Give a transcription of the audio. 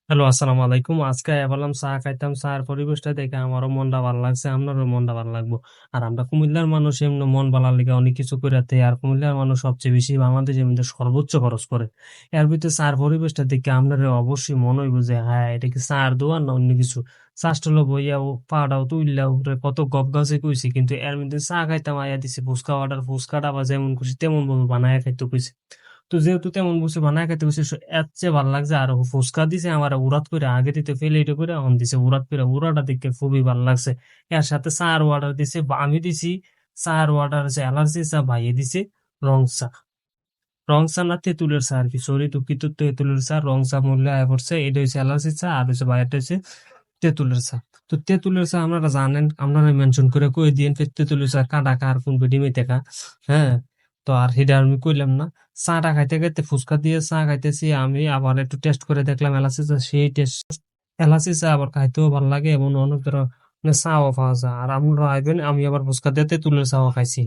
Hello, আসসালামু আলাইকুম। আজকে ভাবলাম চা খাইতাম, চায়ের পরিবেশটা দেখে আমারও মনটা ভালো লাগছে, আপনারও মনটা ভালো লাগবো। আর আমরা কুমিল্লার মানুষ এমনি মন ভালার লিগে অনেক কিছু করে থাকি। আর কুমিল্লার মানুষ সবচেয়ে বেশি বাংলাদেশের মধ্যে সর্বোচ্চ খরচ করে। এর ভিতরে চার পরিবেশটা দেখে আপনার অবশ্যই মনে হইব যে হ্যাঁ, এটা কি চার দোয়ার না অন্য কিছু। চাষটা লো বইয়া পাড়াও তুইলা উপরে কত গপ গাছে কইছি, কিন্তু এর মধ্যে চা খাইতাম আয়া দিছে ফুচকা অর্ডার, ফুচকাটা আবার যেমন খুশি তেমন ভাবে বানায় খাইতে কইছে। তো যেহেতু তেমন বসে বানায় খাইতে বসে এর চেয়ে ভালো লাগছে। আর ফুচকা দিছে আমার উড়াত করে, আগে দিতে ফেলে এটা করে অন দিছে উড়াত করে, উড়াটা দেখে খুবই ভালো লাগছে। এর সাথে চার অর্ডার দিছে, আমি দিছি চার অর্ডার আছে অ্যালার্জি চা, ভাইয়ে দিছে রং চা। রং চা না তেঁতুলের চা আর কি, সরি দুঃখিত, তেঁতুলের চা রং চা মূল্য আয় পড়ছে। এটা হচ্ছে অ্যালার্জি চা, আর হচ্ছে ভাইয়াটা হচ্ছে তেঁতুলের চা। তো তেঁতুলের চা আপনারা জানেন, আপনারা মেনশন করে কই দিন তেঁতুলের চা কাটা কার কোন বেডিমে দেখা। হ্যাঁ, তো আর সেটা আমি কইলাম না। চাটা খাইতে খাইতে ফুচকা দিয়ে চা খাইতেছি, আমি আবার একটু টেস্ট করে দেখলাম এলাচি চা, সেই টেস্ট। এলাচি চা আবার খাইতেও ভালো লাগে এবং অনেক ধরনের চাও পাওয়া যায়। আর আপনারা আইবেন, আমি আবার ফুচকা দিয়ে তেঁতুলের চাও খাইছি।